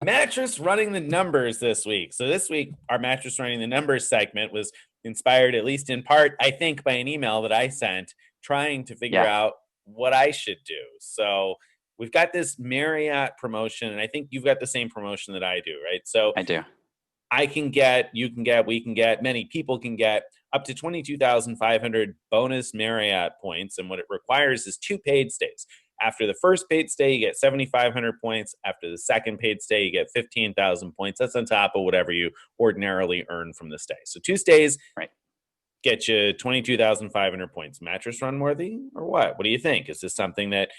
Mattress Running the Numbers this week. So this week, our Mattress Running the Numbers segment was inspired, at least in part, I think, by an email that I sent trying to figure Yeah, out what I should do. So we've got this Marriott promotion, and I think you've got the same promotion that I do, right? So I do. I can get, you can get, we can get, many people can get up to 22,500 bonus Marriott points. And what it requires is 2 paid stays. After the first paid stay, you get 7,500 points. After the second paid stay, you get 15,000 points. That's on top of whatever you ordinarily earn from the stay. So 2 stays Right. get you 22,500 points. Mattress run worthy or what? What do you think? Is this something that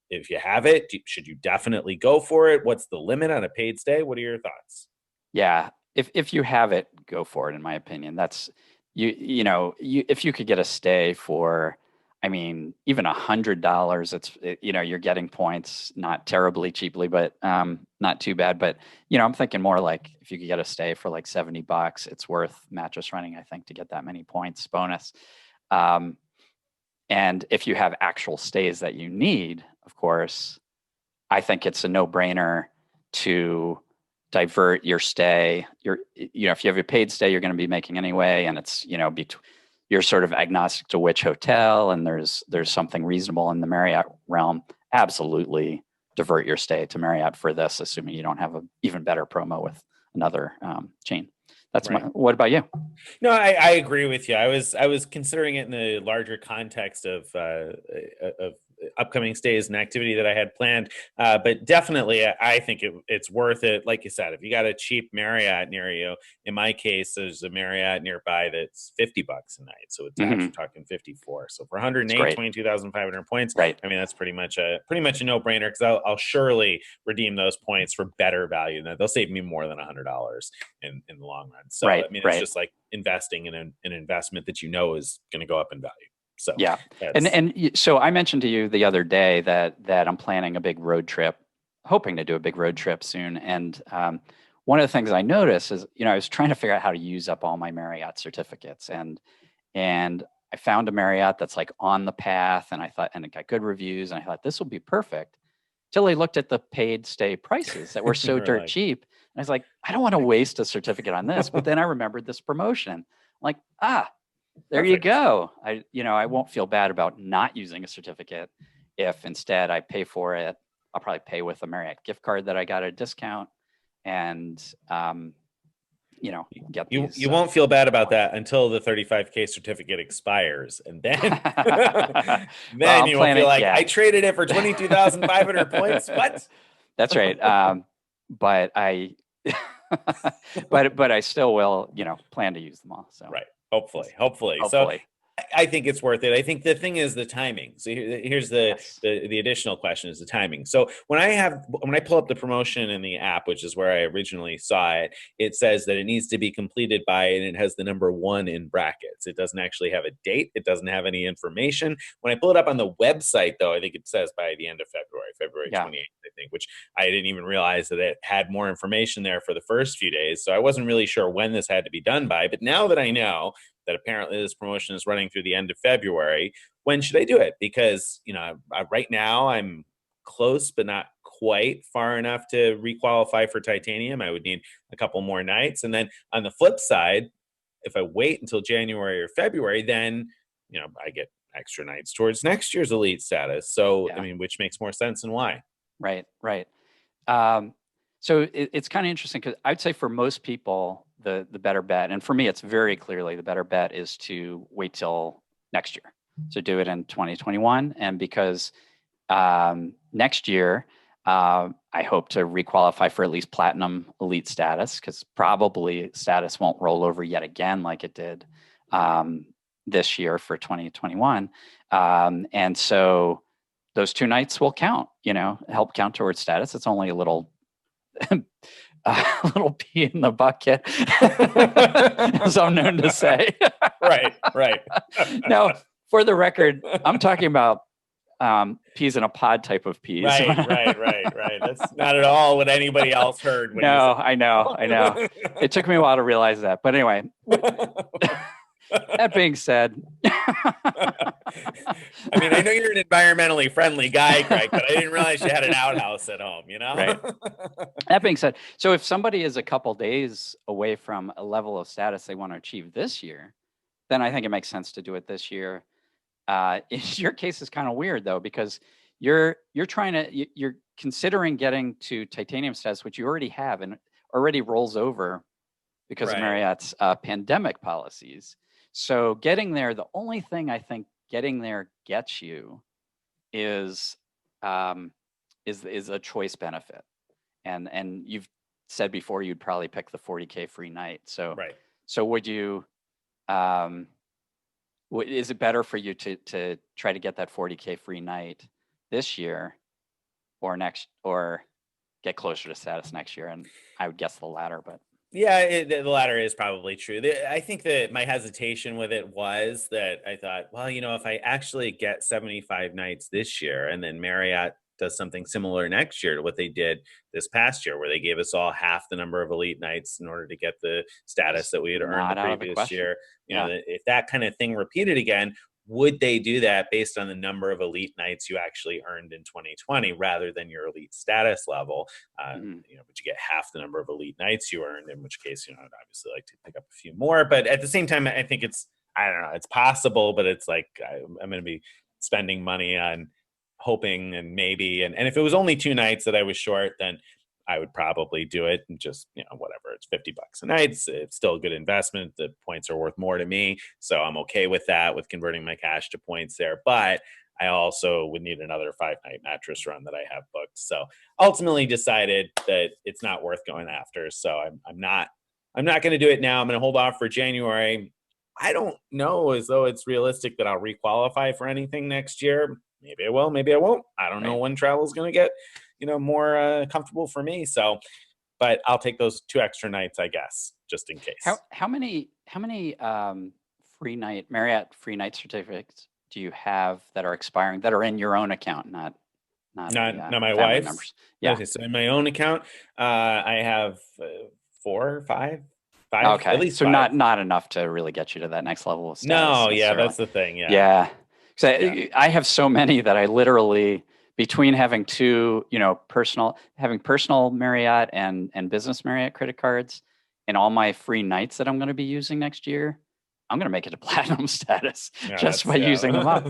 if you have it, should you definitely go for it? What's the limit on a paid stay? What are your thoughts? Yeah. If you have it, go for it, in my opinion. That's if you could get a stay for, I mean, even $100, you're getting points, not terribly cheaply, but not too bad. But I'm thinking more like if you could get a stay for like $70, it's worth mattress running, I think, to get that many points bonus. And if you have actual stays that you need, of course, I think it's a no-brainer to divert your stay. If you have a paid stay, you're going to be making anyway, and it's you're sort of agnostic to which hotel, and there's something reasonable in the Marriott realm. Absolutely, divert your stay to Marriott for this, assuming you don't have an even better promo with another chain. That's Right. what about you? No, I agree with you. I was considering it in the larger context of upcoming stays and activity that I had planned. But definitely, I think it's worth it. Like you said, if you got a cheap Marriott near you, in my case, there's a Marriott nearby that's $50 a night. So it's actually talking 54. So for 108, 22,500 points, Right. I mean, that's pretty much a no brainer because I'll surely redeem those points for better value. They'll save me more than $100 in the long run. So, Right, I mean, it's right. just like investing in an investment that is going to go up in value. So yeah, and so I mentioned to you the other day that I'm planning a big road trip, hoping to do a big road trip soon. And one of the things I noticed is, I was trying to figure out how to use up all my Marriott certificates, and I found a Marriott that's like on the path, and I thought, and it got good reviews, and I thought this will be perfect. Till I looked at the paid stay prices that were so dirt cheap, and I was like, I don't want to waste a certificate on this. But then I remembered this promotion, like there Perfect. you go. I won't feel bad about not using a certificate if instead I pay for it. I'll probably pay with a Marriott gift card that I got at a discount, and get these. You won't feel bad about that until the 35K certificate expires, and then then you will feel like I traded it for 22,500 points. What? That's right. But I, but I still will, plan to use them all. So right. Hopefully. So I think it's worth it. I think the thing is the timing. So here's the additional question is the timing. So when I pull up the promotion in the app, which is where I originally saw it, it says that it needs to be completed by, and it has the number 1 in brackets. It doesn't actually have a date. It doesn't have any information. When I pull it up on the website, though, I think it says by the end of February 28th, I think, which I didn't even realize that it had more information there for the first few days. So I wasn't really sure when this had to be done by. But now that I know that apparently this promotion is running through the end of February, when should I do it? Because, right now I'm close, but not quite far enough to requalify for titanium. I would need a couple more nights. And then on the flip side, if I wait until January or February, then, I get extra nights towards next year's elite status. So, I mean, which makes more sense and why? Right. So it's kind of interesting because I'd say for most people, the better bet, and for me, it's very clearly the better bet is to wait till next year. So do it in 2021. And because next year, I hope to requalify for at least platinum elite status, because probably status won't roll over yet again like it did this year for 2021. And so those 2 nights will count, help count towards status. It's only a little pee in the bucket, as I'm known to say. Right. Now, for the record, I'm talking about peas in a pod type of peas. Right. That's not at all what anybody else heard. No, I know. It took me a while to realize that. But anyway, That being said, I mean, I know you're an environmentally friendly guy, Greg, but I didn't realize you had an outhouse at home, you know? right. That being said, so if somebody is a couple days away from a level of status they want to achieve this year, then I think it makes sense to do it this year. Your case is kind of weird though, because you're considering getting to titanium status, which you already have and already rolls over because of Right. Marriott's pandemic policies. So getting there, the only thing I think getting there gets you is a choice benefit. And you've said before you'd probably pick the 40K free night. So Right. so would you is it better for you to try to get that 40K free night this year or get closer to status next year? And I would guess the latter, but Yeah, the latter is probably true. I think that my hesitation with it was that I thought, well, if I actually get 75 nights this year and then Marriott does something similar next year to what they did this past year, where they gave us all half the number of elite nights in order to get the status that we had earned the previous year. If that kind of thing repeated again, would they do that based on the number of elite nights you actually earned in 2020 rather than your elite status level? Would you get half the number of elite nights you earned, in which case, I'd obviously like to pick up a few more. But at the same time, I think I don't know, it's possible, but it's like I'm going to be spending money on hoping and maybe. And if it was only 2 nights that I was short, then I would probably do it and just, whatever, it's $50 a night. It's still a good investment. The points are worth more to me. So I'm okay with that, with converting my cash to points there. But I also would need another 5-night mattress run that I have booked. So ultimately decided that it's not worth going after. So I'm not going to do it now. I'm going to hold off for January. I don't know as though it's realistic that I'll requalify for anything next year. Maybe I will, maybe I won't. I don't know when travel is going to get more comfortable for me. So, but I'll take those 2 extra nights, I guess, just in case. How many Marriott free night certificates do you have that are expiring that are in your own account, not my wife's members? Yeah. Okay, so in my own account, I have 4 or 5. Okay, at least so 5. not enough to really get you to that next level of status. No, yeah, that's the thing. Yeah. So I have so many that I literally, between having personal Marriott and business Marriott credit cards and all my free nights that I'm going to be using next year, I'm going to make it to platinum status just by using them up.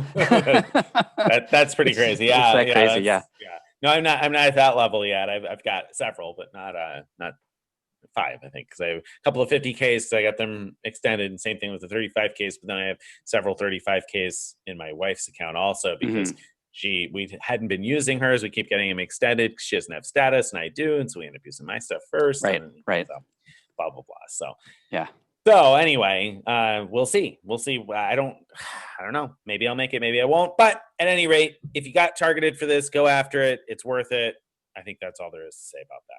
That's pretty crazy. Yeah. It's that crazy. Yeah. No, I'm not at that level yet. I've got several, but not 5, I think, because I have a couple of 50Ks. So I got them extended, and same thing with the 35Ks. But then I have several 35Ks in my wife's account also because we hadn't been using hers. We keep getting them extended because she doesn't have status, and I do, and so we end up using my stuff first. Right. So, blah blah blah. So yeah. So anyway, we'll see. I don't know. Maybe I'll make it. Maybe I won't. But at any rate, if you got targeted for this, go after it. It's worth it. I think that's all there is to say about that.